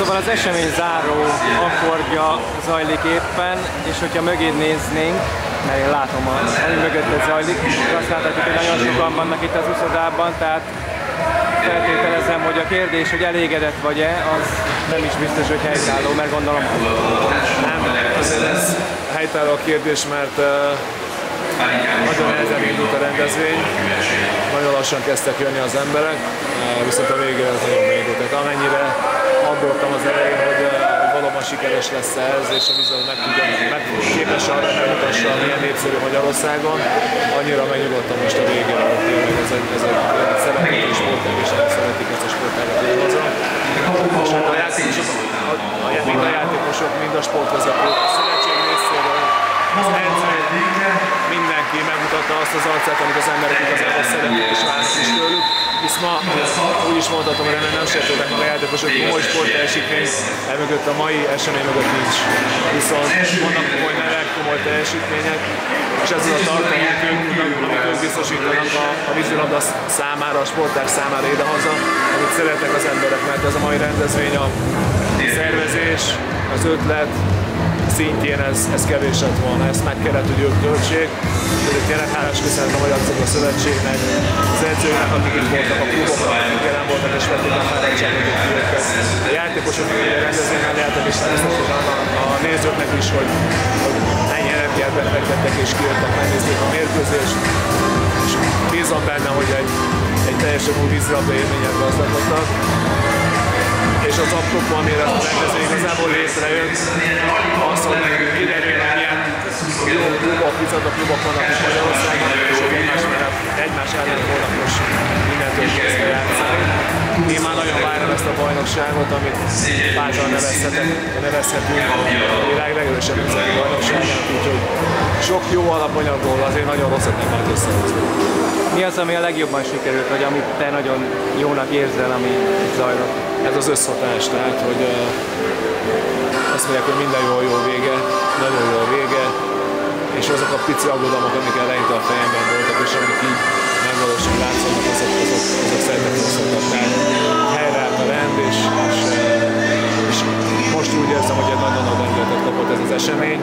Szóval az esemény záró akkordja zajlik éppen, és hogyha mögéd néznénk, mert én látom, ami mögötted zajlik, azt láthatjuk, hogy nagyon sokan vannak itt az uszodában, tehát feltételezem, hogy a kérdés, hogy elégedett vagy-e, az nem is biztos, hogy helytálló, mert gondolom... Nem, azért ez helytálló a kérdés, mert nagyon nehezen indult a rendezvény, nagyon lassan kezdtek jönni az emberek, viszont a végére ez nagyon megindult. Tehát amennyire aggódtam az elején, hogy valóban sikeres lesz ez, és a vízzel képes arra, hogy megmutassa, milyen népszerű Magyarországon, annyira megnyugodtam most a végére, hogy tényleg ez egy szerethető sportág, és nem szeretik ezt a sportágat haza. És hát mind a játékosok, mind a sportvezetők, a szövetség részéről, az edző, mindenki megmutatta azt az arcát, amit az emberek igazából szeretnek és várnak is tőlük. Hisz ma úgy is mondhatom, hogy nem sértődnek meg a játékosok, hogy komoly sportteljesítmény mögött a mai esemény mögött nincs. Viszont vannak komoly nevek, komoly teljesítmények, és ez az a tartalom, amit ők biztosítanak a vízilabda számára, a sportág számára idehaza, amit szeretnek az emberek, mert ez a mai rendezvény, a szervezés, az ötlet szintjén ez kevés lett volna, ezt meg kellett, hogy ők töltsék. Ezért tényleg hálás köszönet a Magyar Vízilabda Szövetségnek, az edzőknek, akik itt voltak, a kluboknak, akik jelen voltak, és vették a fáradtságot őket. A játékosok, akik a rendezvényen jártak, és természetesen a nézőknek is, hogy ennyi energiát befektettek és kijöttek, megnézték a mérkőzést. És bízom benne, hogy egy teljesen új vízilabda élményet gazdagodtak. És az apropó, amire a rendezvény igazából létrejött, az, hogy kiderül, hogy milyen jó klubok, vízilabda klubok vannak itt Magyarországon, és hogy egymás ellen volnak most mindentől kezdve játszani. Én már nagyon várom ezt a bajnokságot, amit bátran nevezhetünk a világ legerősebb vízilabda bajnokságának, úgyhogy sok jó alapanyagból azért nagyon rosszat nem lehet összehozni. Mi az, ami a legjobban sikerült, vagy amit te nagyon jónak érzel, ami zajlott? Ez az összhatás, tehát, hogy azt mondják, hogy minden jó vége, nagyon jó vége, és azok a pici aggodalmak, amik eleinte a fejemben voltak, és amik így megvalósul látszanak, azok szerintem rosszattak. Tehát helyreállt a rend, és most úgy érzem, hogy egy nagyon nagy rendületet kapott ez az esemény,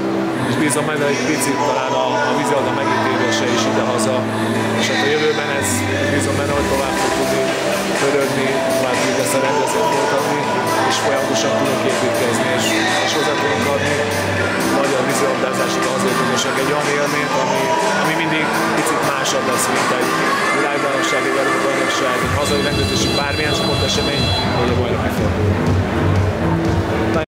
és bízom benne, hogy egy picit talán a vízilabda megítélése is idehaza, és hát a jövőben ez bízom benne, hogy tovább fog tudni pörögni, tovább tudjuk ezt a rendezvényt folytatni, és folyamatosan tudunk építkezni, és hozzá tudunk adni magyar vízilabdázásra azért tudnosak egy olyan élményt, ami mindig picit másabb lesz, mint egy világbajnokság, egy Európa-bajnokság, egy hazai rendezvési bármilyen sportesemény, vagy a bajnoki forduló.